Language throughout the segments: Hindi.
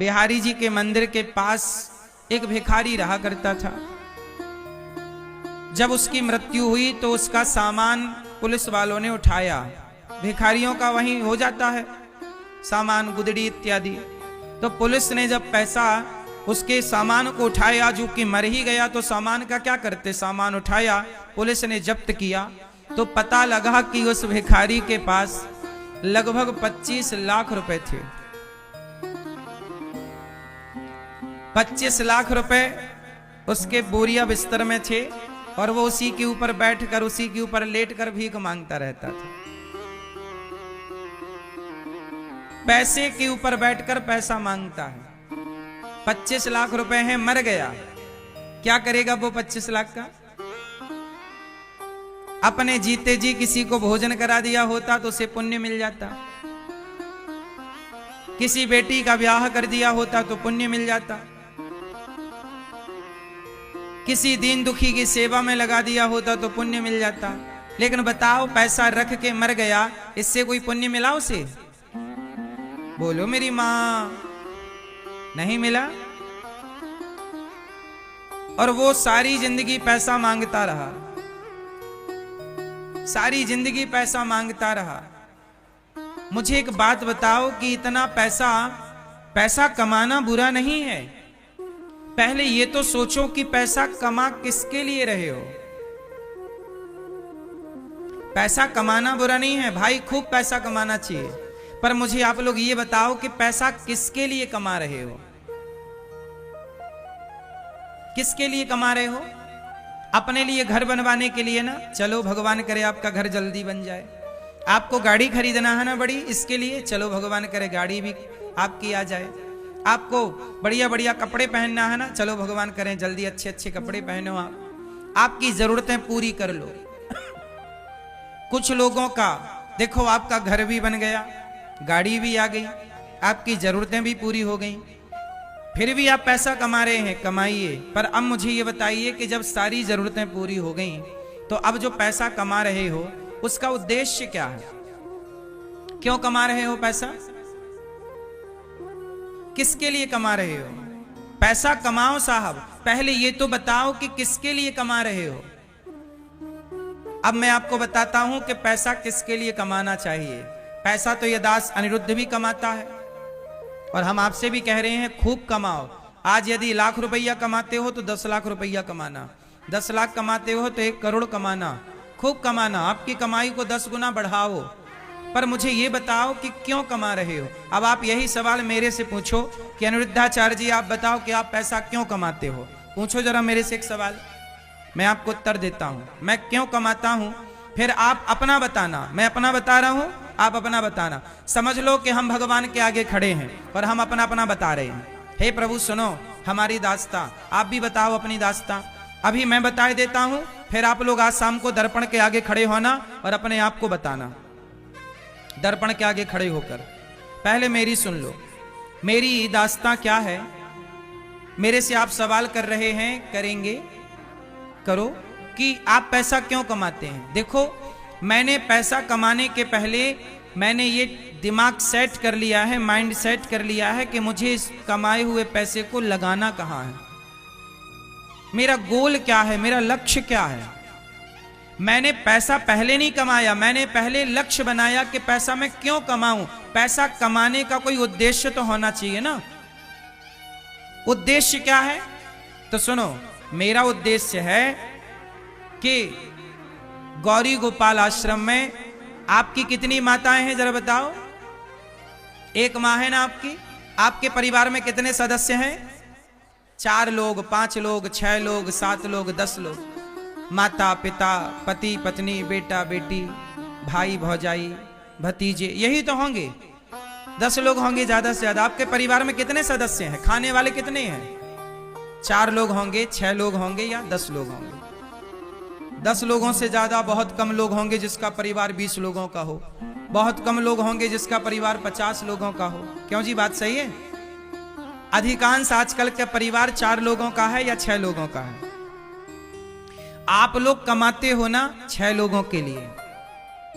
बिहारी जी के मंदिर के पास एक भिखारी रहा करता था। जब उसकी मृत्यु हुई तो उसका सामान पुलिस वालों ने उठाया। भिखारियों का वहीं हो जाता है सामान, गुदड़ी इत्यादि। तो पुलिस ने जब पैसा उसके सामान को उठाया, जो कि मर ही गया तो सामान का क्या करते, सामान उठाया, पुलिस ने जब्त किया तो पता लगा कि उस भिखारी के पास लगभग 25 लाख रुपए थे। 25 लाख रुपए उसके बोरिया बिस्तर में थे और वो उसी के ऊपर बैठकर, उसी के ऊपर लेटकर भीख मांगता रहता था। पैसे के ऊपर बैठकर पैसा मांगता है। 25 लाख रुपए हैं, मर गया, क्या करेगा वो 25 लाख का? अपने जीते जी किसी को भोजन करा दिया होता तो उसे पुण्य मिल जाता। किसी बेटी का ब्याह कर दिया होता तो पुण्य मिल जाता। किसी दीन दुखी की सेवा में लगा दिया होता तो पुण्य मिल जाता। लेकिन बताओ, पैसा रख के मर गया, इससे कोई पुण्य मिला उसे? बोलो मेरी मां, नहीं मिला। और वो सारी जिंदगी पैसा मांगता रहा, सारी जिंदगी पैसा मांगता रहा। मुझे एक बात बताओ कि इतना पैसा कमाना बुरा नहीं है। पहले ये तो सोचो कि पैसा कमा किसके लिए रहे हो। पैसा कमाना बुरा नहीं है भाई, खूब पैसा कमाना चाहिए, पर मुझे आप लोग ये बताओ कि पैसा किसके लिए कमा रहे हो? किसके लिए कमा रहे हो? अपने लिए घर बनवाने के लिए ना? चलो भगवान करे आपका घर जल्दी बन जाए। आपको गाड़ी खरीदना है ना बड़ी, इसके लिए चलो भगवान करे गाड़ी भी आपकी आ जाए। आपको बढ़िया बढ़िया कपड़े पहनना है ना, चलो भगवान करें जल्दी अच्छे अच्छे कपड़े पहनो। आपकी जरूरतें पूरी कर लो। कुछ लोगों का देखो, आपका घर भी बन गया, गाड़ी भी आ गई, आपकी जरूरतें भी पूरी हो गई, फिर भी आप पैसा कमा रहे हैं। कमाइए, पर अब मुझे ये बताइए कि जब सारी जरूरतें पूरी हो गई तो अब जो पैसा कमा रहे हो उसका उद्देश्य क्या है? क्यों कमा रहे हो पैसा? किसके लिए कमा रहे हो? पैसा कमाओ साहब, पहले ये तो बताओ कि किसके लिए कमा रहे हो। अब मैं आपको बताता हूं कि पैसा किसके लिए कमाना चाहिए। पैसा तो ये दास अनिरुद्ध भी कमाता है और हम आपसे भी कह रहे हैं खूब कमाओ। आज यदि लाख रुपया कमाते हो तो 10 लाख रुपया कमाना, 10 लाख कमाते हो तो 1 करोड़ कमाना, खूब कमाना। आपकी कमाई को 10 गुना बढ़ाओ। पर मुझे ये बताओ कि क्यों कमा रहे हो? अब आप यही सवाल मेरे से पूछो कि अनिरुद्धाचार्य जी आप बताओ कि आप पैसा क्यों कमाते हो? पूछो जरा मेरे से एक सवाल, मैं आपको उत्तर देता हूं। मैं क्यों कमाता हूं, फिर आप अपना बताना। मैं अपना बता रहा हूं, आप अपना बताना। समझ लो कि हम भगवान के आगे खड़े हैं और हम अपना अपना बता रहे हैं। हे प्रभु सुनो हमारी दास्तां, आप भी बताओ अपनी दास्तां। अभी मैं बता देता हूं, फिर आप लोग आज शाम को दर्पण के आगे खड़े होना और अपने आप को बताना। दर्पण के आगे खड़े होकर पहले मेरी सुन लो, मेरी दास्तां क्या है। मेरे से आप सवाल कर रहे हैं, करेंगे, करो कि आप पैसा क्यों कमाते हैं। देखो, मैंने पैसा कमाने के पहले मैंने ये दिमाग सेट कर लिया है, माइंड सेट कर लिया है कि मुझे इस कमाए हुए पैसे को लगाना कहाँ है, मेरा गोल क्या है, मेरा लक्ष्य क्या है। मैंने पैसा पहले नहीं कमाया, मैंने पहले लक्ष्य बनाया कि पैसा मैं क्यों कमाऊं। पैसा कमाने का कोई उद्देश्य तो होना चाहिए ना। उद्देश्य क्या है? तो सुनो, मेरा उद्देश्य है कि गौरी गोपाल आश्रम में आपकी कितनी माताएं हैं जरा बताओ? एक मां है ना आपकी? आपके परिवार में कितने सदस्य हैं? 4 लोग, 5 लोग, 6 लोग, 7 लोग, 10 लोग। माता पिता, पति पत्नी, बेटा बेटी, भाई भौजाई, भतीजे, यही तो होंगे। 10 लोग होंगे ज्यादा से ज्यादा। आपके परिवार में कितने सदस्य हैं? खाने वाले कितने हैं? 4 लोग होंगे, 6 लोग होंगे या 10 लोग होंगे? 10 लोगों से ज्यादा बहुत कम लोग होंगे जिसका परिवार 20 लोगों का हो। बहुत कम लोग होंगे जिसका परिवार 50 लोगों का हो। क्यों जी, बात सही है? अधिकांश आजकल के परिवार 4 लोगों का है या 6 लोगों का है। आप लोग कमाते हो ना 6 लोगों के लिए,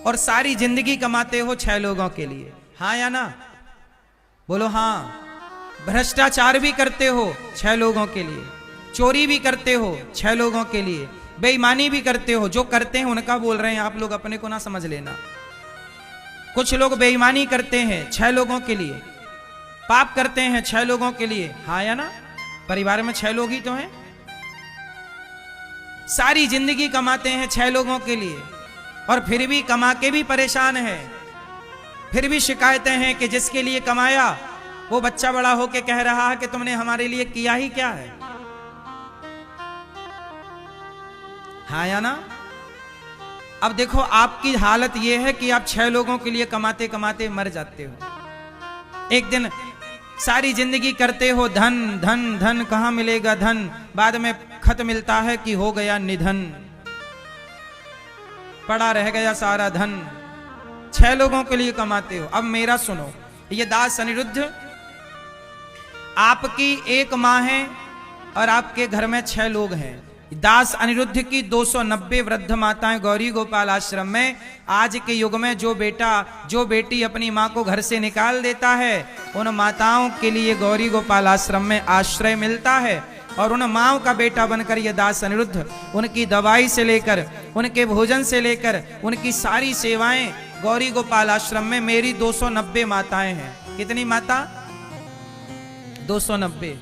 और सारी जिंदगी कमाते हो 6 लोगों के लिए। हाँ या ना? बोलो हाँ। भ्रष्टाचार भी करते हो 6 लोगों के लिए, चोरी भी करते हो 6 लोगों के लिए, बेईमानी भी करते हो। जो करते हैं उनका बोल रहे हैं, आप लोग अपने को ना समझ लेना। कुछ लोग बेईमानी करते हैं 6 लोगों के लिए, पाप करते हैं 6 लोगों के लिए, हाँ या ना? परिवार में 6 लोग ही तो हैं। सारी जिंदगी कमाते हैं 6 लोगों के लिए और फिर भी कमा के भी परेशान है। फिर भी शिकायतें हैं कि जिसके लिए कमाया वो बच्चा बड़ा होके कह रहा है कि तुमने हमारे लिए किया ही क्या है, हाँ या ना? अब देखो आपकी हालत ये है कि आप 6 लोगों के लिए कमाते कमाते मर जाते हो। एक दिन सारी जिंदगी करते हो धन धन धन, कहां मिलेगा धन, बाद में खत मिलता है कि हो गया निधन, पड़ा रह गया सारा धन। 6 लोगों के लिए कमाते हो। अब मेरा सुनो, ये दास अनिरुद्ध आपकी 1 माँ है और आपके घर में 6 लोग हैं। दास अनिरुद्ध की 290 वृद्ध माताएं गौरी गोपाल आश्रम में। आज के युग में जो बेटा जो बेटी अपनी माँ को घर से निकाल देता है, उन माताओं के लिए गौरी गोपाल आश्रम में आश्रय मिलता है। और उन माँओं का बेटा बनकर ये दास अनिरुद्ध उनकी दवाई से लेकर, उनके भोजन से लेकर, उनकी सारी सेवाएं गौरी गोपाल आश्रम में मेरी 290 माताएं हैं। कितनी माता? 290।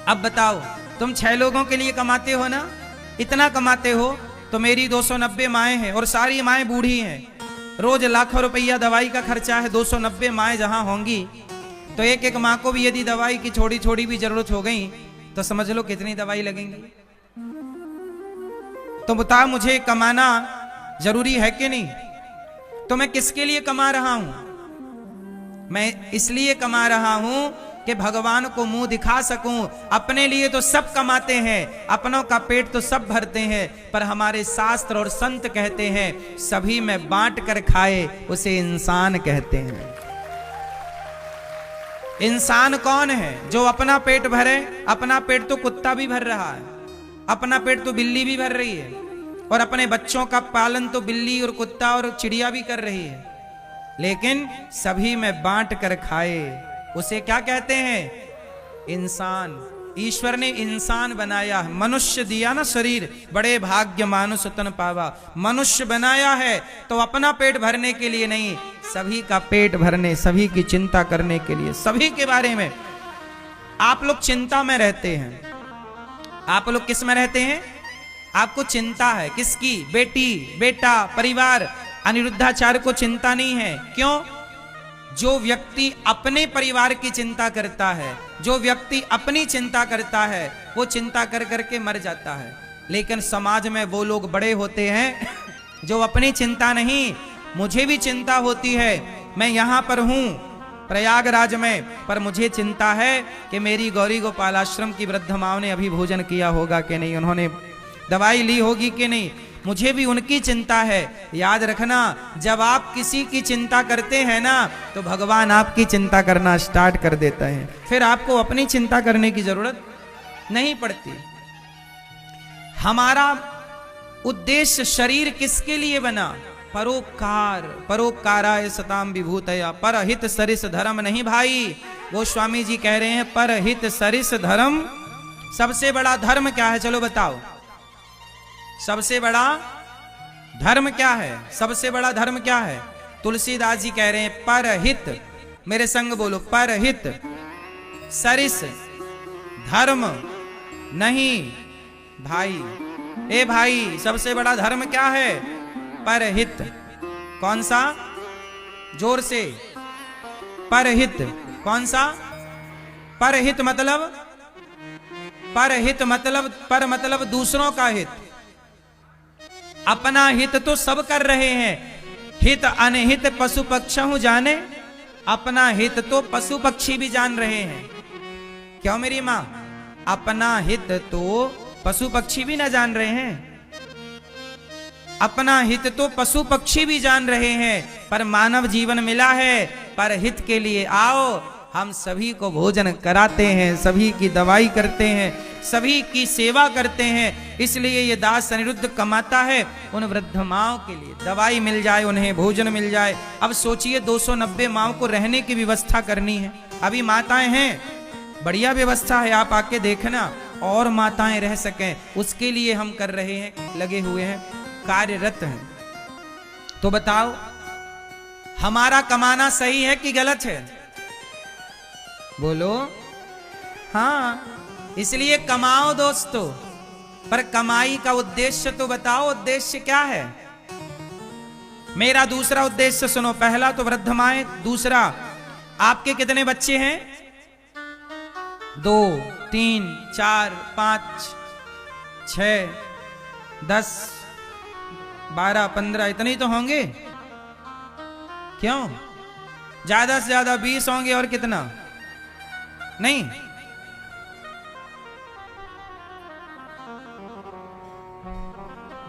अब बताओ, तुम 6 लोगों के लिए कमाते हो ना, इतना कमाते हो तो मेरी 290 माएँ हैं और सारी माएँ बूढ़ी हैं। रोज लाखों रुपया दवाई का खर्चा है। 290 माएँ जहां होंगी तो एक एक माँ को भी यदि दवाई की थोड़ी थोड़ी भी जरूरत हो गई तो समझ लो कितनी दवाई लगेंगी। तो बता, मुझे कमाना जरूरी है कि नहीं? तो मैं किसके लिए कमा रहा हूं? मैं इसलिए कमा रहा हूं कि भगवान को मुंह दिखा सकूं। अपने लिए तो सब कमाते हैं, अपनों का पेट तो सब भरते हैं, पर हमारे शास्त्र और संत कहते हैं सभी में बांट कर खाए उसे इंसान कहते हैं। इंसान कौन है? जो अपना पेट भरे। अपना पेट तो कुत्ता भी भर रहा है, अपना पेट तो बिल्ली भी भर रही है, और अपने बच्चों का पालन तो बिल्ली और कुत्ता और चिड़िया भी कर रही है। लेकिन सभी में बांट कर खाए उसे क्या कहते हैं? इंसान। ईश्वर ने इंसान बनाया, मनुष्य दिया ना शरीर, बड़े भाग्य मानुष तन पावा। मनुष्य बनाया है तो अपना पेट भरने के लिए नहीं, सभी का पेट भरने, सभी की चिंता करने के लिए, सभी के बारे में। आप लोग चिंता में रहते हैं। आप लोग किस में रहते हैं? आपको चिंता है किसकी? बेटी, बेटा, परिवार। अनिरुद्धाचार्य को चिंता नहीं है। क्यों? जो व्यक्ति अपने परिवार की चिंता करता है, जो व्यक्ति अपनी चिंता करता है, वो चिंता कर करके मर जाता है। लेकिन समाज में वो लोग बड़े होते हैं जो अपनी चिंता नहीं, मुझे भी चिंता होती है, मैं यहां पर हूं प्रयागराज में, पर मुझे चिंता है कि मेरी गौरी गोपाल आश्रम की वृद्ध माओं ने अभी भोजन किया होगा कि नहीं, उन्होंने दवाई ली होगी कि नहीं, मुझे भी उनकी चिंता है। याद रखना, जब आप किसी की चिंता करते हैं ना तो भगवान आपकी चिंता करना स्टार्ट कर देता है, फिर आपको अपनी चिंता करने की जरूरत नहीं पड़ती। हमारा उद्देश्य शरीर किसके लिए बना? परोपकार। परोपकाराय सताम विभूतया। परहित सरिस धर्म नहीं भाई, वो स्वामी जी कह रहे हैं परहित सरिस धर्म। सबसे बड़ा धर्म क्या है? चलो बताओ, सबसे बड़ा धर्म क्या है? सबसे बड़ा धर्म क्या है? तुलसीदास जी कह रहे हैं परहित। मेरे संग बोलो, परहित सरिस धर्म नहीं भाई। ए भाई, सबसे बड़ा धर्म क्या है? परहित। कौन सा? जोर से। परहित कौन सा? परहित मतलब, परहित मतलब, पर मतलब दूसरों का हित। अपना हित तो सब कर रहे हैं, हित अनहित पशु पक्षी जाने। अपना हित तो पशु पक्षी भी जान रहे हैं। क्यों मेरी मां? अपना हित तो पशु पक्षी भी ना जान रहे हैं। अपना हित तो पशु पक्षी भी जान रहे हैं, पर मानव जीवन मिला है, पर हित के लिए आओ। हम सभी को भोजन कराते हैं, सभी की दवाई करते हैं, सभी की सेवा करते हैं। इसलिए ये दास अनिरुद्ध कमाता है उन वृद्ध माओं के लिए, दवाई मिल जाए, उन्हें भोजन मिल जाए। अब सोचिए 290 माओं को रहने की व्यवस्था करनी है। अभी माताएं हैं, बढ़िया व्यवस्था है, आप आके देखना, और माताएं रह सकें उसके लिए हम कर रहे हैं, लगे हुए हैं, कार्यरत हैं। तो बताओ हमारा कमाना सही है कि गलत है? बोलो। हाँ, इसलिए कमाओ दोस्तों, पर कमाई का उद्देश्य तो बताओ, उद्देश्य क्या है? मेरा दूसरा उद्देश्य सुनो। पहला तो वृद्धमाएं, दूसरा आपके कितने बच्चे हैं? 2, 3, 4, 5, 6, 10, 12, 15 इतने ही तो होंगे। क्यों? ज्यादा से ज्यादा 20 होंगे, और कितना? नहीं,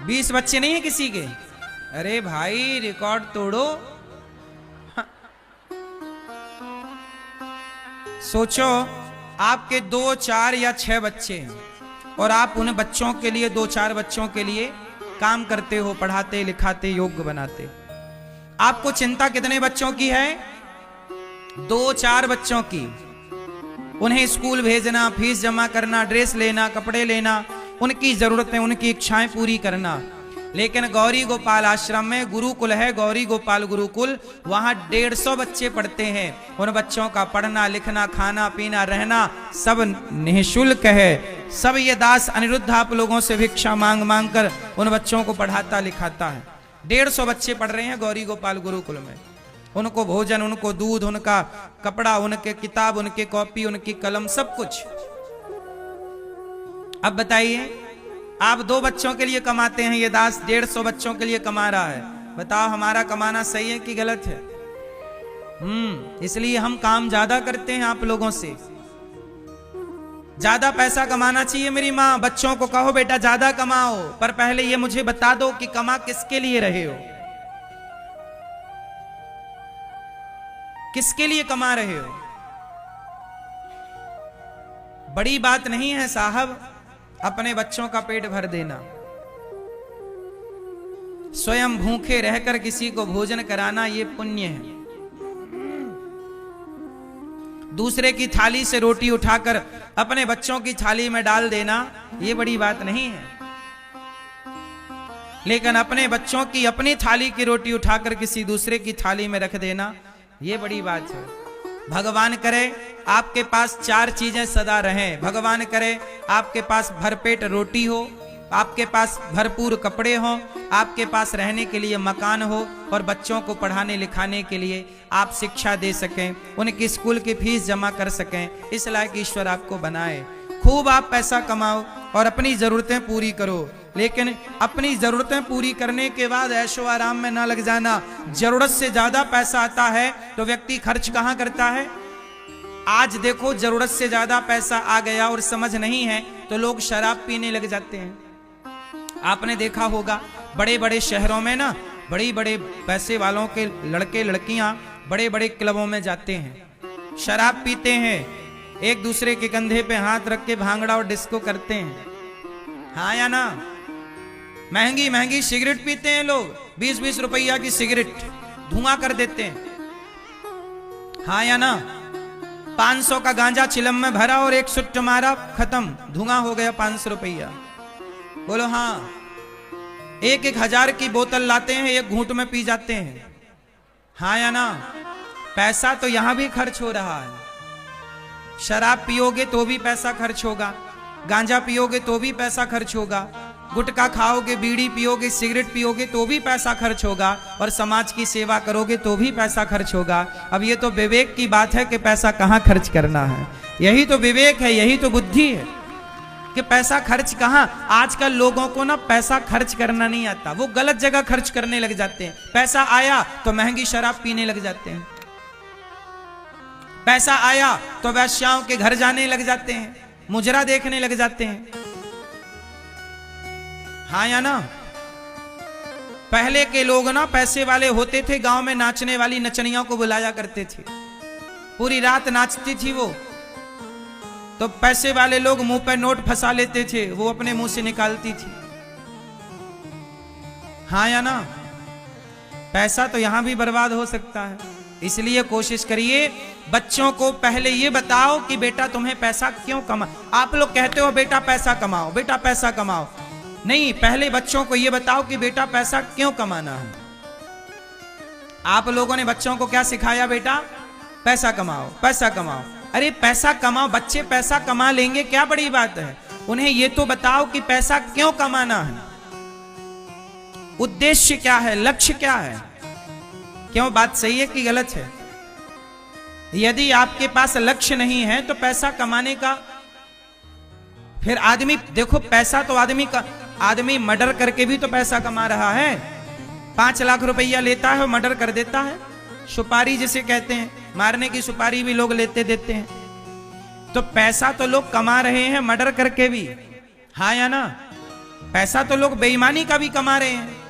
20 बच्चे नहीं है किसी के? अरे भाई रिकॉर्ड तोड़ो। सोचो आपके 2, 4 या 6 बच्चे हैं, और आप उन बच्चों के लिए, 2-4 बच्चों के लिए काम करते हो, पढ़ाते लिखाते योग्य बनाते। आपको चिंता कितने बच्चों की है? 2-4 बच्चों की। उन्हें स्कूल भेजना, फीस जमा करना, ड्रेस लेना, कपड़े लेना, उनकी जरूरतें, उनकी इच्छाएं पूरी करना। लेकिन गौरी गोपाल आश्रम में गुरुकुल है, गौरी गोपाल गुरुकुल, वहां 150 बच्चे पढ़ते हैं। उन बच्चों का पढ़ना लिखना, खाना पीना, रहना सब निःशुल्क है। सब ये दास अनिरुद्ध आप लोगों से भिक्षा मांग मांग कर उन बच्चों को पढ़ाता लिखाता है। 150 बच्चे पढ़ रहे हैं गौरी गोपाल गुरुकुल में। उनको भोजन, उनको दूध, उनका कपड़ा, उनके किताब, उनके कॉपी, उनकी कलम, सब कुछ। अब बताइए, आप 2 बच्चों के लिए कमाते हैं, ये दास 150 बच्चों के लिए कमा रहा है। बताओ हमारा कमाना सही है कि गलत है? इसलिए हम काम ज्यादा करते हैं आप लोगों से। ज्यादा पैसा कमाना चाहिए मेरी माँ। बच्चों को कहो बेटा ज्यादा कमाओ, पर पहले ये मुझे बता दो कि कमा किसके लिए रहे हो, किसके लिए कमा रहे हो? बड़ी बात नहीं है साहब अपने बच्चों का पेट भर देना। स्वयं भूखे रहकर किसी को भोजन कराना ये पुण्य है। दूसरे की थाली से रोटी उठाकर अपने बच्चों की थाली में डाल देना ये बड़ी बात नहीं है। लेकिन अपने बच्चों की अपनी थाली की रोटी उठाकर किसी दूसरे की थाली में रख देना ये बड़ी बात है। भगवान करे आपके पास 4 चीजें सदा रहें। भगवान करे आपके पास भरपेट रोटी हो, आपके पास भरपूर कपड़े हो, आपके पास रहने के लिए मकान हो, और बच्चों को पढ़ाने लिखाने के लिए आप शिक्षा दे सकें, उनकी स्कूल की फीस जमा कर सकें। इस लायक ईश्वर आपको बनाए। खूब आप पैसा कमाओ और अपनी जरूरतें पूरी करो, लेकिन अपनी जरूरतें पूरी करने के बाद ऐशो आराम में ना लग जाना। जरूरत से ज्यादा पैसा आता है तो व्यक्ति खर्च कहां करता है? आज देखो जरूरत से ज्यादा पैसा आ गया और समझ नहीं है तो लोग शराब पीने लग जाते हैं। आपने देखा होगा बड़े बड़े शहरों में ना, बड़े बड़े पैसे वालों के लड़के लड़कियां बड़े बड़े क्लबों में जाते हैं, शराब पीते हैं, एक दूसरे के कंधे पे हाथ रख के भांगड़ा और डिस्को करते हैं। हाँ या ना? महंगी महंगी सिगरेट पीते हैं लोग, 20-20 रुपया की सिगरेट धुआं कर देते हैं। हाँ या ना? 500 का गांजा चिलम में भरा और एक सुट्ट मारा, खत्म, धुआं हो गया 500 रुपया। बोलो हाँ। 1-1 हजार की बोतल लाते हैं, एक घूंट में पी जाते हैं। हाँ या ना? पैसा तो यहां भी खर्च हो रहा है। शराब पियोगे तो भी पैसा खर्च होगा, गांजा पियोगे तो भी पैसा खर्च होगा, गुटखा खाओगे, बीड़ी पियोगे, सिगरेट पियोगे तो भी पैसा खर्च होगा, और समाज की सेवा करोगे तो भी पैसा खर्च होगा। अब ये तो विवेक की बात है कि पैसा कहाँ खर्च करना है। यही तो विवेक है, यही तो बुद्धि है कि पैसा खर्च कहाँ। आजकल लोगों को ना पैसा खर्च करना नहीं आता, वो गलत जगह खर्च करने लग जाते हैं। पैसा आया तो महंगी शराब पीने लग जाते हैं, पैसा आया तो वैश्याओं के घर जाने लग जाते हैं, मुजरा देखने लग जाते हैं। हाँ या ना? पहले के लोग ना पैसे वाले होते थे, गांव में नाचने वाली नचनियों को बुलाया करते थे, पूरी रात नाचती थी वो, तो पैसे वाले लोग मुंह पर नोट फंसा लेते थे, वो अपने मुंह से निकालती थी। हाँ या ना? पैसा तो यहां भी बर्बाद हो सकता है, इसलिए कोशिश करिए बच्चों को पहले ये बताओ कि बेटा तुम्हें पैसा क्यों कमा। आप लोग कहते हो बेटा पैसा कमाओ, बेटा पैसा कमाओ। नहीं, पहले बच्चों को ये बताओ कि बेटा पैसा क्यों कमाना है। आप लोगों ने बच्चों को क्या सिखाया? बेटा पैसा कमाओ, पैसा कमाओ। अरे पैसा कमाओ, बच्चे पैसा कमा लेंगे, क्या बड़ी बात है। उन्हें ये तो बताओ कि पैसा क्यों कमाना है, उद्देश्य क्या है, लक्ष्य क्या है। क्यों, बात सही है कि गलत है? यदि आपके पास लक्ष्य नहीं है तो पैसा कमाने का, फिर आदमी देखो, पैसा तो आदमी मर्डर करके भी तो पैसा कमा रहा है। 5 लाख रुपया लेता है, मर्डर कर देता है। सुपारी जिसे कहते हैं, मारने की सुपारी भी लोग लेते देते हैं। तो पैसा तो लोग कमा रहे हैं मर्डर करके भी, हाँ या ना? पैसा तो लोग बेईमानी का भी कमा रहे हैं।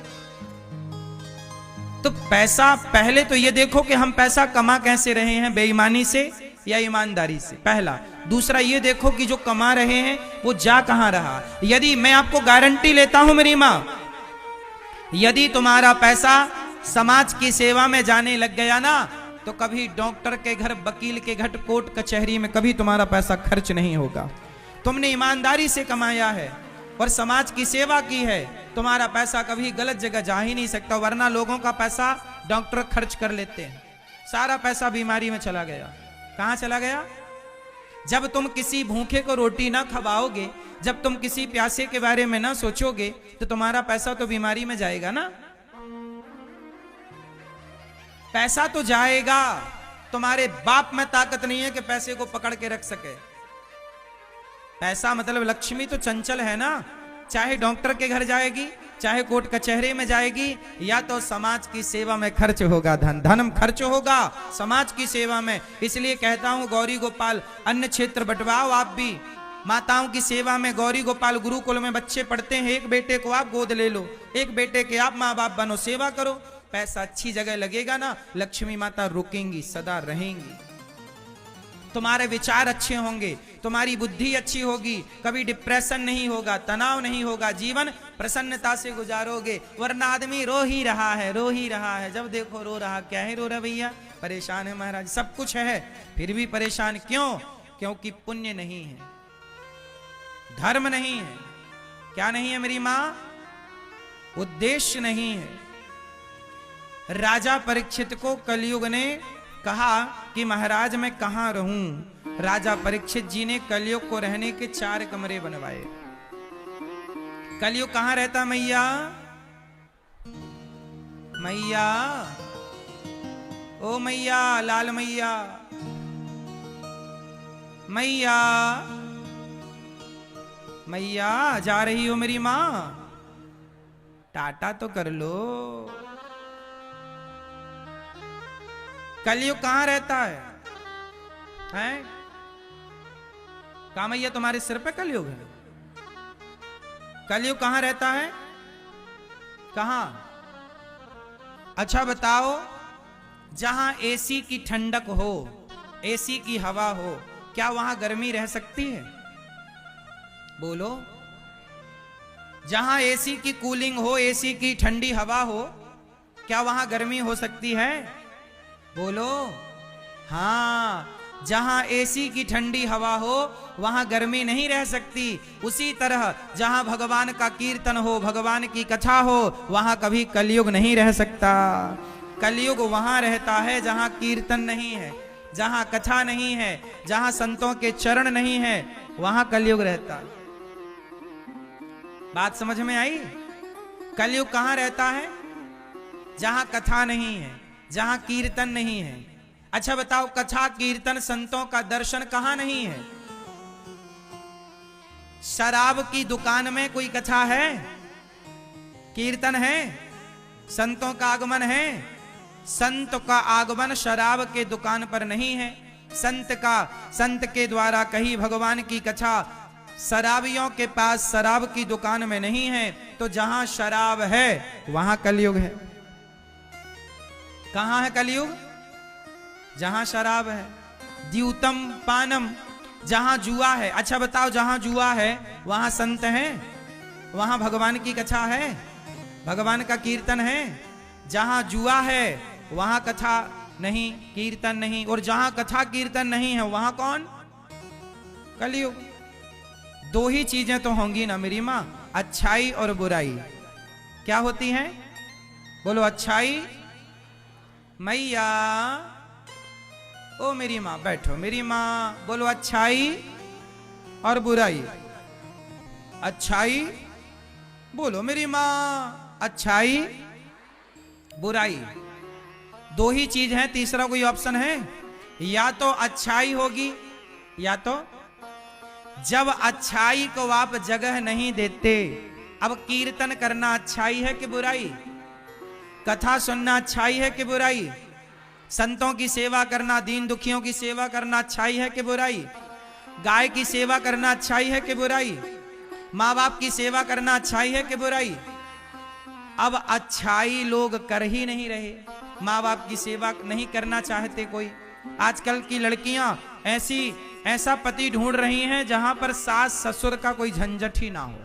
तो पैसा, पहले तो ये देखो कि हम पैसा कमा कैसे रहे हैं, बेईमानी से या ईमानदारी से, पहला। दूसरा ये देखो कि जो कमा रहे हैं वो जा कहां रहा। यदि मैं आपको गारंटी लेता हूं मेरी मां, यदि तुम्हारा पैसा समाज की सेवा में जाने लग गया ना, तो कभी डॉक्टर के घर, वकील के घर, कोर्ट कचहरी में कभी तुम्हारा पैसा खर्च नहीं होगा। तुमने ईमानदारी से कमाया है और समाज की सेवा की है, तुम्हारा पैसा कभी गलत जगह जा ही नहीं सकता। वरना लोगों का पैसा डॉक्टर खर्च कर लेते हैं, सारा पैसा बीमारी में चला गया। कहां चला गया? जब तुम किसी भूखे को रोटी ना खवाओगे, जब तुम किसी प्यासे के बारे में ना सोचोगे, तो तुम्हारा पैसा तो बीमारी में जाएगा ना। पैसा तो जाएगा। तुम्हारे बाप में ताकत नहीं है कि पैसे को पकड़ के रख सके। पैसा मतलब लक्ष्मी तो चंचल है ना, चाहे डॉक्टर के घर जाएगी, चाहे कोर्ट कचहरी में जाएगी, या तो समाज की सेवा में खर्च होगा। धन खर्च होगा समाज की सेवा में। इसलिए कहता हूं गौरी गोपाल अन्य क्षेत्र बंटवाओ। आप भी माताओं की सेवा में, गौरी गोपाल गुरुकुल में बच्चे पढ़ते हैं, एक बेटे को आप गोद ले लो, एक बेटे के आप माँ बाप बनो, सेवा करो। पैसा अच्छी जगह लगेगा ना, लक्ष्मी माता रुकेंगी, सदा रहेंगी। तुम्हारे विचार अच्छे होंगे, तुम्हारी बुद्धि अच्छी होगी, कभी डिप्रेशन नहीं होगा, तनाव नहीं होगा, जीवन प्रसन्नता से गुजारोगे। वरना आदमी रो ही रहा है, रो ही रहा है, जब देखो रो रहा। क्या है रो रहा भैया? परेशान है महाराज, सब कुछ है फिर भी परेशान क्यों? क्योंकि पुण्य नहीं है, धर्म नहीं है। क्या नहीं है मेरी मां? उद्देश्य नहीं है। राजा परीक्षित को कलयुग ने कहा कि महाराज मैं कहां रहूं। राजा परीक्षित जी ने कलयुग को रहने के 4 कमरे बनवाए। कलयुग कहां रहता? मैया, मैया, ओ मैया, लाल मैया, मैया, मैया, जा रही हो मेरी मां? टाटा तो कर लो। कलयुग कहां रहता है? हैं? कहा मैया तुम्हारे सिर पे कलयुग है? कलयुग कहां रहता है? कहां? अच्छा बताओ, जहां एसी की ठंडक हो, एसी की हवा हो, क्या वहां गर्मी रह सकती है? बोलो। जहां एसी की कूलिंग हो, एसी की ठंडी हवा हो, क्या वहां गर्मी हो सकती है? बोलो। हाँ, जहां एसी की ठंडी हवा हो वहां गर्मी नहीं रह सकती। उसी तरह जहां भगवान का कीर्तन हो, भगवान की कथा हो, वहां कभी कलयुग नहीं रह सकता। कलयुग वहां रहता है जहां कीर्तन नहीं है, जहां कथा नहीं है, जहां संतों के चरण नहीं है, वहां कलयुग रहता है। बात समझ में आई? कलयुग कहां रहता है? जहां कथा नहीं है, जहां कीर्तन नहीं है। अच्छा बताओ, कथा कीर्तन संतों का दर्शन कहां नहीं है? शराब की दुकान में कोई कथा है? कीर्तन है? संतों का आगमन है? संत का आगमन शराब के दुकान पर नहीं है। संत के द्वारा कही भगवान की कथा शराबियों के पास शराब की दुकान में नहीं है। तो जहां शराब है वहां कलयुग है। कहां है कलयुग? जहां शराब है। द्यूतम पानम, जहां जुआ है। अच्छा बताओ, जहां जुआ है वहां संत हैं, वहां भगवान की कथा है, भगवान का कीर्तन है। जहां जुआ है वहां कथा नहीं, कीर्तन नहीं, और जहां कथा कीर्तन नहीं है वहां कौन? कलयुग। दो ही चीजें तो होंगी ना मेरी माँ, अच्छाई और बुराई। क्या होती हैं? बोलो अच्छाई। मैया, ओ मेरी माँ बैठो, मेरी माँ बोलो अच्छाई और बुराई। अच्छाई बोलो मेरी माँ, अच्छाई बुराई। दो ही चीज है, तीसरा कोई ऑप्शन है? या तो अच्छाई होगी, या तो जब अच्छाई को आप जगह नहीं देते। अब कीर्तन करना अच्छाई है कि बुराई? कथा सुनना अच्छाई है कि बुराई? संतों की सेवा करना, दीन दुखियों की सेवा करना अच्छाई है कि बुराई? गाय की सेवा करना अच्छाई है कि बुराई? माँ बाप की सेवा करना अच्छाई है कि बुराई? अब अच्छाई लोग कर ही नहीं रहे, माँ बाप की सेवा नहीं करना चाहते कोई। आजकल की लड़कियां ऐसा पति ढूंढ रही हैं जहां पर सास ससुर का कोई झंझट ही ना हो।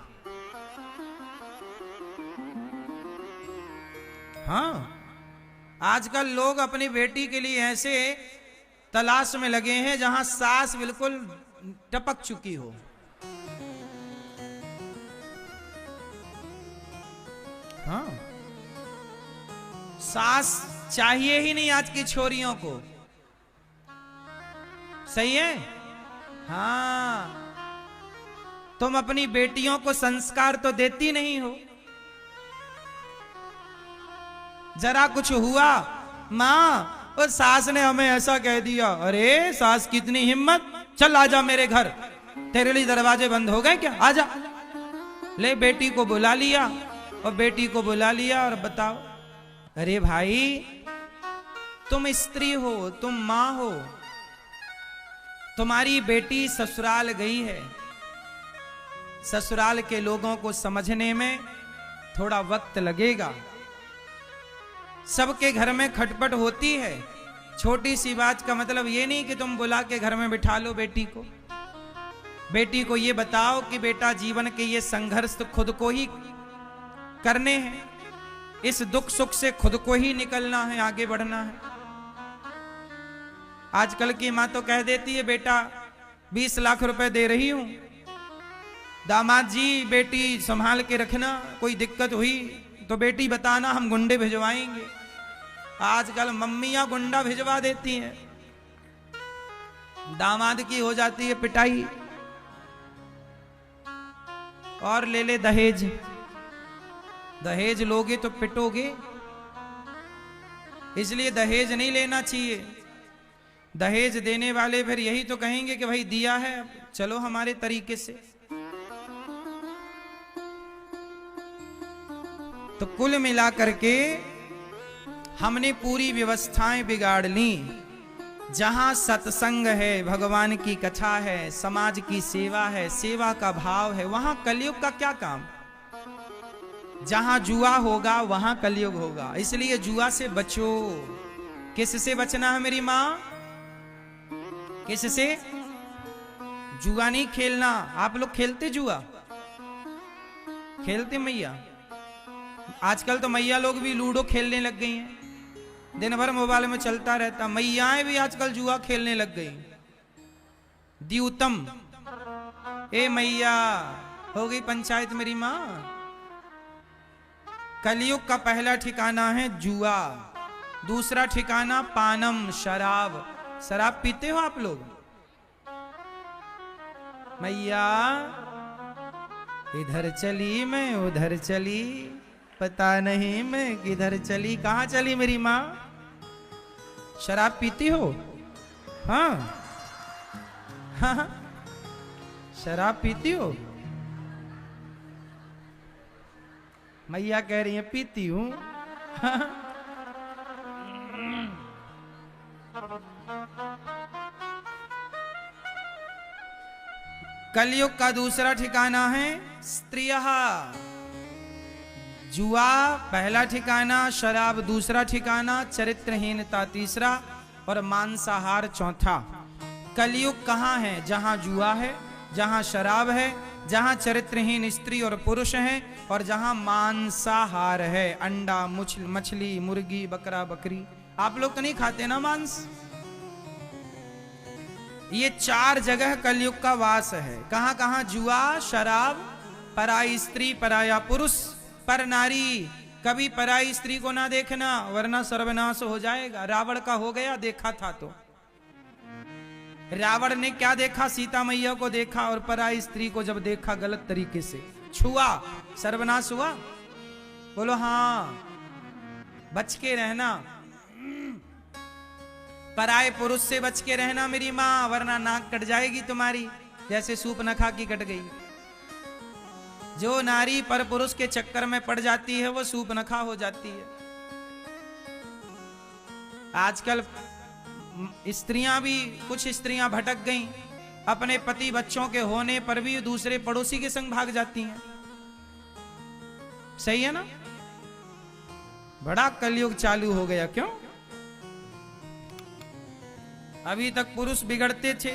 हाँ, आजकल लोग अपनी बेटी के लिए ऐसे तलाश में लगे हैं जहां सास बिल्कुल टपक चुकी हो। हाँ, सास चाहिए ही नहीं आज की छोरियों को। सही है? हाँ, तुम अपनी बेटियों को संस्कार तो देती नहीं हो। जरा कुछ हुआ, माँ और सास ने हमें ऐसा कह दिया, अरे सास कितनी हिम्मत, चल आजा मेरे घर, तेरे लिए दरवाजे बंद हो गए क्या, आजा। ले बेटी को बुला लिया, और बेटी को बुला लिया और बताओ, अरे भाई तुम स्त्री हो, तुम मां हो, तुम्हारी बेटी ससुराल गई है। ससुराल के लोगों को समझने में थोड़ा वक्त लगेगा। सबके घर में खटपट होती है। छोटी सी बात का मतलब ये नहीं कि तुम बुला के घर में बिठा लो बेटी को। बेटी को ये बताओ कि बेटा जीवन के ये संघर्ष तो खुद को ही करने हैं, इस दुख सुख से खुद को ही निकलना है, आगे बढ़ना है। आजकल की मां तो कह देती है, बेटा 20 लाख रुपए दे रही हूं, दामाद जी बेटी संभाल के रखना, कोई दिक्कत हुई तो बेटी बताना, हम गुंडे भिजवाएंगे। आजकल मम्मियां गुंडा भिजवा देती हैं, दामाद की हो जाती है पिटाई। और ले ले दहेज, दहेज लोगे तो पिटोगे, इसलिए दहेज नहीं लेना चाहिए। दहेज देने वाले फिर यही तो कहेंगे कि भाई दिया है, चलो हमारे तरीके से। तो कुल मिलाकर के हमने पूरी व्यवस्थाएं बिगाड़ ली। जहां सत्संग है, भगवान की कथा है, समाज की सेवा है, सेवा का भाव है, वहां कलयुग का क्या काम। जहां जुआ होगा वहां कलयुग होगा, इसलिए जुआ से बचो। किससे बचना है मेरी मां? किससे? जुआ नहीं खेलना। आप लोग खेलते जुआ? खेलते मैया? आजकल तो मैया लोग भी लूडो खेलने लग गई हैं, दिन भर मोबाइल में चलता रहता। मैयाएं भी आजकल जुआ खेलने लग गई। द्यूतम, ए मैया हो गई पंचायत मेरी मां। कलयुग का पहला ठिकाना है जुआ, दूसरा ठिकाना पानम, शराब। शराब पीते हो आप लोग? मैया इधर चली मैं उधर चली, पता नहीं मैं किधर चली। कहां चली मेरी मां? शराब पीती हो? हाँ, हाँ, शराब पीती हो? मैया कह रही है पीती हूं। कलयुग का दूसरा ठिकाना है स्त्रियः। जुआ पहला ठिकाना, शराब दूसरा ठिकाना, चरित्रहीनता तीसरा और मांसाहार चौथा। कलयुग कहाँ है? जहां जुआ है, जहां शराब है, जहां चरित्रहीन स्त्री और पुरुष हैं, और जहां मांसाहार है, अंडा, मछली, मुर्गी, बकरा, बकरी। आप लोग तो नहीं खाते ना मांस। ये 4 जगह कलयुग का वास है। कहां कहां? जुआ, शराब, पराई स्त्री, पराया पुरुष, पर नारी। कभी पराई स्त्री को ना देखना वरना सर्वनाश हो जाएगा। रावण का हो गया, देखा था तो। रावण ने क्या देखा? सीता मैया को देखा, और पराई स्त्री को जब देखा गलत तरीके से छुआ, सर्वनाश हुआ। बोलो हाँ, बच के रहना, पराए पुरुष से बच के रहना मेरी मां, वरना नाक कट जाएगी तुम्हारी, जैसे सूप न खा की कट गई। जो नारी पर पुरुष के चक्कर में पड़ जाती है वो सूप न खा हो जाती है। आजकल स्त्रियां भी, कुछ स्त्रियां भटक गईं, अपने पति बच्चों के होने पर भी दूसरे पड़ोसी के संग भाग जाती हैं। सही है ना? बड़ा कलयुग चालू हो गया। क्यों? अभी तक पुरुष बिगड़ते थे,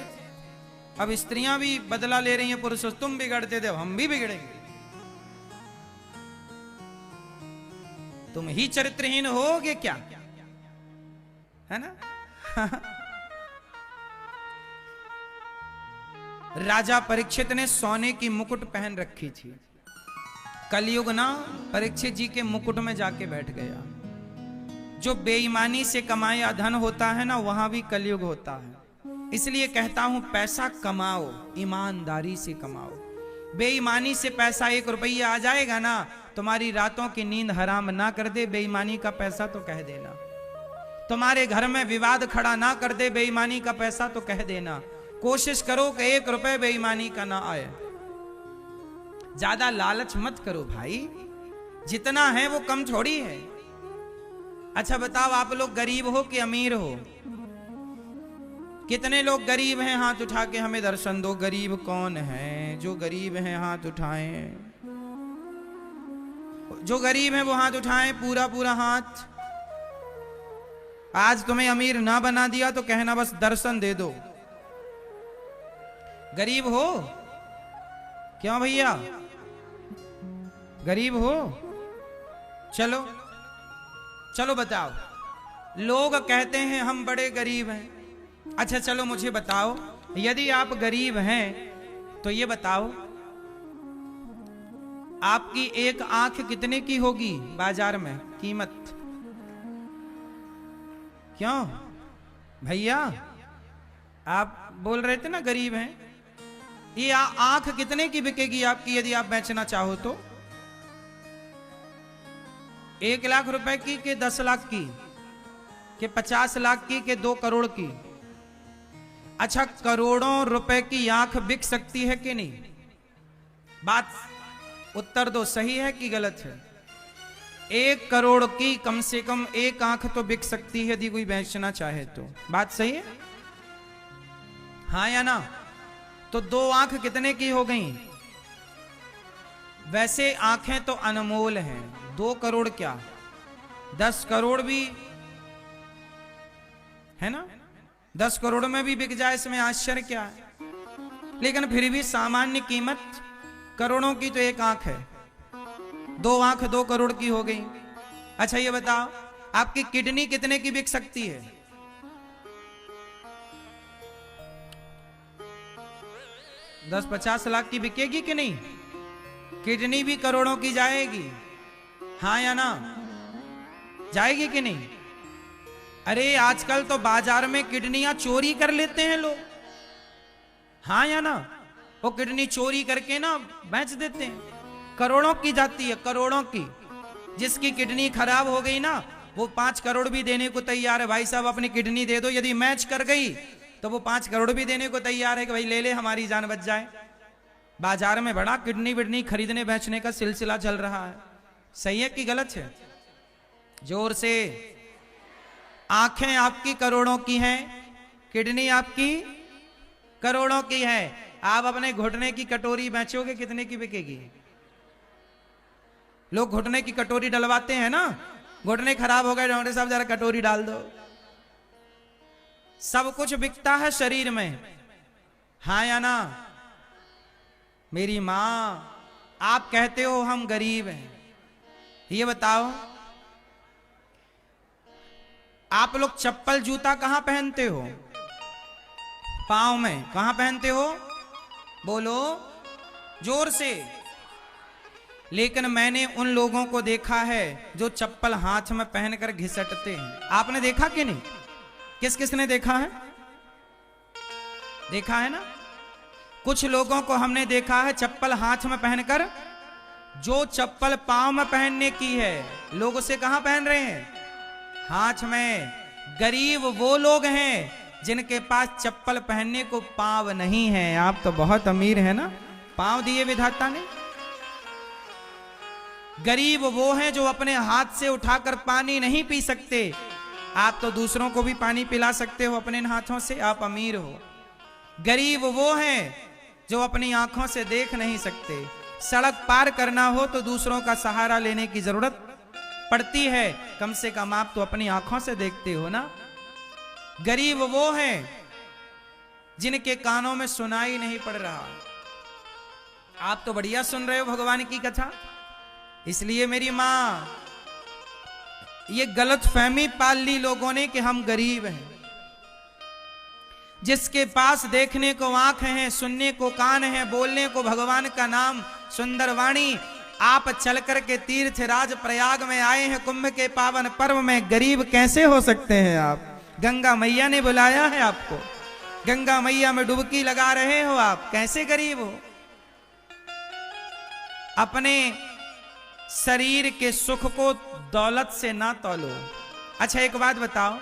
अब स्त्रियां भी बदला ले रही हैं पुरुषों। तुम बिगड़ते थे, हम भी बिगड़ेंगे। तुम ही चरित्रहीन होगे क्या? है ना? राजा परीक्षित ने सोने की मुकुट पहन रखी थी। कलयुग ना परीक्षित जी के मुकुट में जाके बैठ गया। जो बेईमानी से कमाया धन होता है ना, वहां भी कलयुग होता है। इसलिए कहता हूं, पैसा कमाओ, ईमानदारी से कमाओ। बेईमानी से पैसा 1 रुपया आ जाएगा ना, तुम्हारी रातों की नींद हराम ना कर दे बेईमानी का पैसा तो कह देना। तुम्हारे घर में विवाद खड़ा ना कर दे बेईमानी का पैसा तो कह देना। कोशिश करो कि 1 रुपए बेईमानी का ना आए। ज्यादा लालच मत करो भाई, जितना है वो कम थोड़ी है। अच्छा बताओ, आप लोग गरीब हो कि अमीर हो? कितने लोग गरीब हैं? हाथ उठा के हमें दर्शन दो। गरीब कौन है? जो गरीब हैं हाथ उठाएं। जो गरीब हैं वो हाथ उठाएं, पूरा पूरा हाथ। आज तुम्हें अमीर ना बना दिया तो कहना बस दर्शन दे दो। गरीब हो? क्यों भैया, गरीब हो? चलो चलो बताओ। लोग कहते हैं हम बड़े गरीब हैं। अच्छा चलो मुझे बताओ, यदि आप गरीब हैं तो ये बताओ, आपकी एक आंख कितने की होगी बाजार में कीमत? क्यों भैया, आप बोल रहे थे ना गरीब हैं। ये आंख कितने की बिकेगी आपकी यदि आप बेचना चाहो तो? 1 लाख रुपए की के 10 लाख की के 50 लाख की के 2 करोड़ की? अच्छा, करोड़ों रुपए की आंख बिक सकती है कि नहीं? बात उत्तर दो, सही है कि गलत है? 1 करोड़ की कम से कम एक आंख तो बिक सकती है यदि कोई बेचना चाहे तो। बात सही है? हाँ या ना? तो 2 आंख कितने की हो गई? वैसे आंखें तो अनमोल हैं। 2 करोड़ क्या, 10 करोड़ भी है ना? 10 करोड़ में भी बिक जाए, इसमें आश्चर्य क्या है? लेकिन फिर भी सामान्य कीमत करोड़ों की तो एक आंख है। 2 आंख 2 करोड़ की हो गई। अच्छा ये बताओ, आपकी किडनी कितने की बिक सकती है? 10-50 लाख की बिकेगी कि नहीं? किडनी भी करोड़ों की जाएगी। हाँ या ना? जाएगी कि नहीं? अरे आजकल तो बाजार में किडनियां चोरी कर लेते हैं लोग। हाँ या ना? वो किडनी चोरी करके ना बेच देते हैं। करोड़ों की जाती है, करोड़ों की। जिसकी किडनी खराब हो गई ना, वो 5 करोड़ भी देने को तैयार है। भाई साहब अपनी किडनी दे दो, यदि मैच कर गई तो वो 5 करोड़ भी देने को तैयार है कि भाई ले ले, हमारी जान बच जाए। बाजार में बड़ा किडनी विडनी खरीदने बेचने का सिलसिला चल रहा है। सही है कि गलत है? जोर से। आंखें आपकी करोड़ों की हैं, किडनी आपकी करोड़ों की है। आप अपने घुटने की कटोरी बेचोगे, कितने की बिकेगी? लोग घुटने की कटोरी डलवाते हैं ना, घुटने खराब हो गए, डॉक्टर साहब जरा कटोरी डाल दो। सब कुछ बिकता है शरीर में। हाँ या ना? मेरी मां, आप कहते हो हम गरीब हैं, ये बताओ आप लोग चप्पल जूता कहां पहनते हो? पांव में। कहां पहनते हो? बोलो जोर से। लेकिन मैंने उन लोगों को देखा है जो चप्पल हाथ में पहनकर घिसटते हैं। आपने देखा कि नहीं? किस किस ने देखा है? देखा है ना? कुछ लोगों को हमने देखा है चप्पल हाथ में पहनकर, जो चप्पल पांव में पहनने की है लोग उसे कहां पहन रहे हैं? हाथ में। गरीब वो लोग हैं जिनके पास चप्पल पहनने को पांव नहीं है। आप तो बहुत अमीर है ना, पांव दिए विधाता ने। गरीब वो हैं जो अपने हाथ से उठाकर पानी नहीं पी सकते। आप तो दूसरों को भी पानी पिला सकते हो अपने हाथों से, आप अमीर हो। गरीब वो हैं जो अपनी आंखों से देख नहीं सकते। सड़क पार करना हो तो दूसरों का सहारा लेने की जरूरत पड़ती है, कम से कम आप तो अपनी आंखों से देखते हो ना। गरीब वो हैं जिनके कानों में सुनाई नहीं पड़ रहा। आप तो बढ़िया सुन रहे हो भगवान की कथा। इसलिए मेरी मां, ये गलत फहमी पाल ली लोगों ने कि हम गरीब हैं। जिसके पास देखने को आंख हैं, सुनने को कान हैं, बोलने को भगवान का नाम सुंदर वाणी, आप चल करके तीर्थ राज प्रयाग में आए हैं कुंभ के पावन पर्व में, गरीब कैसे हो सकते हैं आप? गंगा मैया ने बुलाया है आपको, गंगा मैया में डुबकी लगा रहे हो, आप कैसे गरीब हो? अपने शरीर के सुख को दौलत से ना तौलो। अच्छा एक बात बताओ,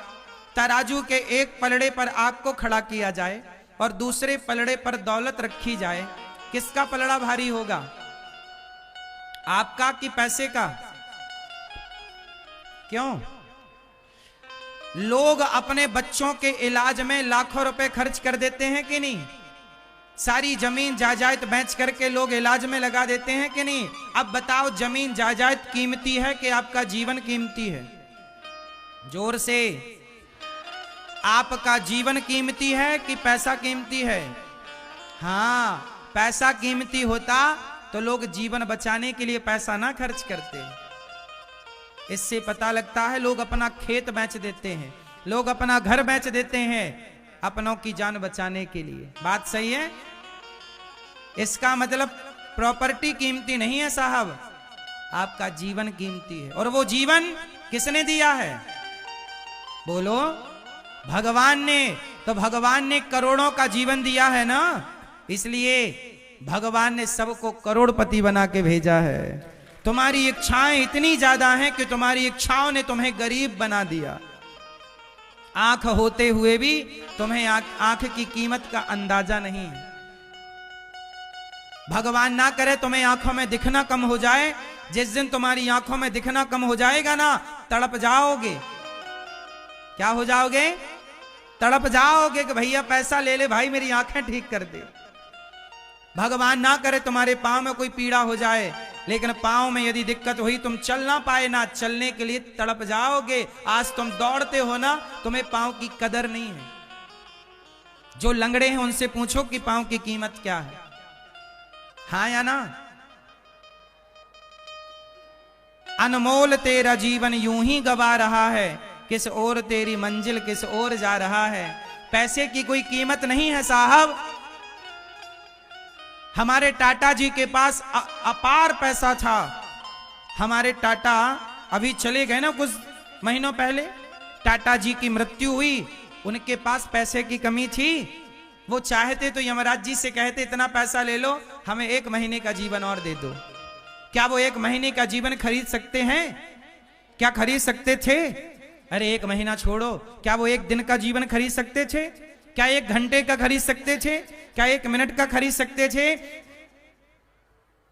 तराजू के एक पलड़े पर आग को खड़ा किया जाए और दूसरे पलड़े पर दौलत रखी जाए, किसका पलड़ा भारी होगा? आपका कि पैसे का? क्यों? लोग अपने बच्चों के इलाज में लाखों रुपए खर्च कर देते हैं कि नहीं? सारी जमीन जायदाद बेच करके लोग इलाज में लगा देते हैं कि नहीं? अब बताओ, जमीन जायदाद कीमती है कि आपका जीवन कीमती है? जोर से। आपका जीवन कीमती है कि पैसा कीमती है? हाँ, पैसा कीमती होता तो लोग जीवन बचाने के लिए पैसा ना खर्च करते। इससे पता लगता है लोग अपना खेत बेच देते हैं, लोग अपना घर बेच देते हैं अपनों की जान बचाने के लिए। बात सही है? इसका मतलब प्रॉपर्टी कीमती नहीं है साहब, आपका जीवन कीमती है। और वो जीवन किसने दिया है? बोलो, भगवान ने। तो भगवान ने करोड़ों का जीवन दिया है ना, इसलिए भगवान ने सबको करोड़पति बना के भेजा है। तुम्हारी इच्छाएं इतनी ज्यादा हैं कि तुम्हारी इच्छाओं ने तुम्हें गरीब बना दिया। आंख होते हुए भी तुम्हें आंख की कीमत का अंदाजा नहीं। भगवान ना करे तुम्हें आंखों में दिखना कम हो जाए। जिस दिन तुम्हारी आंखों में दिखना कम हो जाएगा ना, तड़प जाओगे। क्या हो जाओगे? तड़प जाओगे कि भैया पैसा ले ले भाई, मेरी आंखें ठीक कर दे। भगवान ना करे तुम्हारे पांव में कोई पीड़ा हो जाए, लेकिन पांव में यदि दिक्कत हुई, तुम चल ना पाए ना, चलने के लिए तड़प जाओगे। आज तुम दौड़ते हो ना, तुम्हें पांव की कदर नहीं है। जो लंगड़े हैं उनसे पूछो कि पांव की कीमत क्या है। हाँ या ना? अनमोल तेरा जीवन यूं ही गवा रहा है, किस ओर तेरी मंजिल किस ओर जा रहा है। पैसे की कोई कीमत नहीं है साहब। हमारे टाटा जी के पास अपार पैसा था। हमारे टाटा अभी चले गए ना, कुछ महीनों पहले टाटा जी की मृत्यु हुई। उनके पास पैसे की कमी थी। वो चाहते तो यमराज जी से कहते, इतना पैसा ले लो, हमें 1 महीने का जीवन और दे दो। क्या वो 1 महीने का जीवन खरीद सकते हैं? क्या खरीद सकते थे? अरे 1 महीना छोड़ो, क्या वो 1 दिन का जीवन खरीद सकते थे? क्या 1 घंटे का खरीद सकते थे? क्या 1 मिनट का खरीद सकते थे?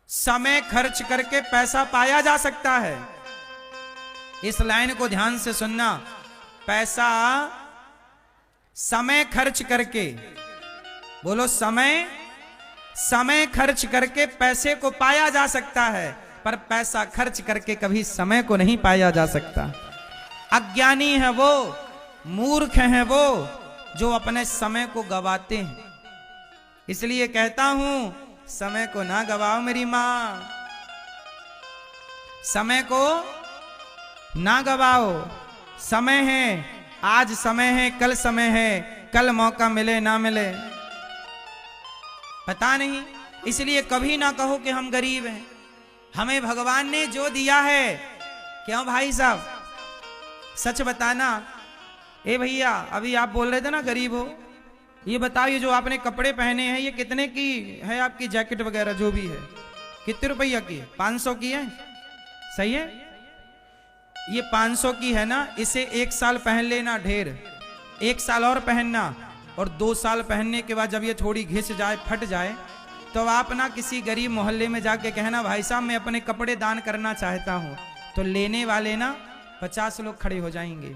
समय खर्च करके पैसा पाया जा सकता है। इस लाइन को ध्यान से सुनना। पैसा समय खर्च करके, बोलो समय खर्च करके पैसे को पाया जा सकता है, पर पैसा खर्च करके कभी समय को नहीं पाया जा सकता। अज्ञानी है वो, मूर्ख है वो जो अपने समय को गवाते हैं। इसलिए कहता हूं, समय को ना गवाओ मेरी मां, समय को ना गवाओ। समय है आज समय है, कल समय है, कल मौका मिले ना मिले पता नहीं। इसलिए कभी ना कहो कि हम गरीब हैं। हमें भगवान ने जो दिया है, क्यों भाई साहब सच बताना। ए भैया, अभी आप बोल रहे थे ना गरीब हो, ये बताओ ये जो आपने कपड़े पहने हैं ये कितने की है? आपकी जैकेट वगैरह जो भी है कितने रुपया की है? 500 की है, सही है? ये 500 की है ना, इसे 1 साल पहन लेना ढेर, 1 साल और पहनना, और 2 साल पहनने के बाद जब ये थोड़ी घिस जाए, फट जाए, तो आप ना किसी गरीब मोहल्ले में जाके कहना भाई साहब मैं अपने कपड़े दान करना चाहता हूं, तो लेने वाले ना 50 लोग खड़े हो जाएंगे।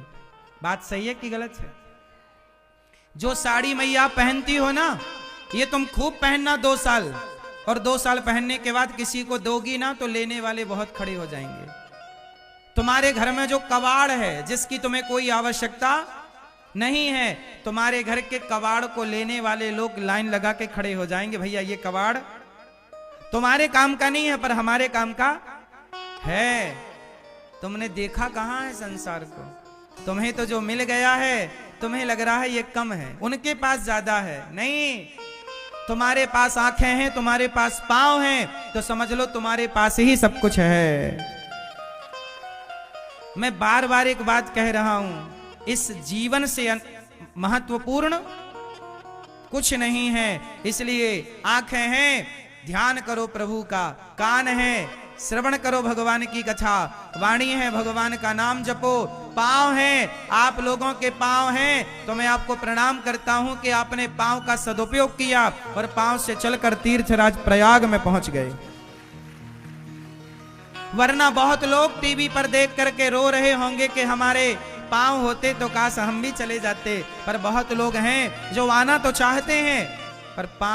बात सही है कि गलत है? जो साड़ी मैया पहनती हो ना, ये तुम खूब पहनना 2 साल, और 2 साल पहनने के बाद किसी को दोगी ना तो लेने वाले बहुत खड़े हो जाएंगे। तुम्हारे घर में जो कबाड़ है, जिसकी तुम्हें कोई आवश्यकता नहीं है, तुम्हारे घर के कबाड़ को लेने वाले लोग लाइन लगा के खड़े हो जाएंगे। भैया ये कबाड़ तुम्हारे काम का नहीं है पर हमारे काम का है। तुमने देखा कहां है संसार को? तुम्हें तो जो मिल गया है तुम्हें लग रहा है ये कम है, उनके पास ज्यादा है। नहीं, तुम्हारे पास आंखें हैं, तुम्हारे पास पांव हैं, तो समझ लो तुम्हारे पास ही सब कुछ है। मैं बार बार एक बात कह रहा हूं, इस जीवन से महत्वपूर्ण कुछ नहीं है। इसलिए आंखें हैं, ध्यान करो प्रभु का, कान है, श्रवण करो भगवान की कथा, वाणी है, भगवान का नाम जपो, पांव हैं, आप लोगों के पांव हैं, तो मैं आपको प्रणाम करता हूं कि आपने पांव का सदुपयोग किया और पांव से चलकर तीर्थराज प्रयाग में पहुंच गए। वरना बहुत लोग टीवी पर देख करके रो रहे होंगे कि हमारे पांव होते तो काश हम भी चले जाते, पर बहुत लोग हैं जो आना तो चाहते हैं पर पांव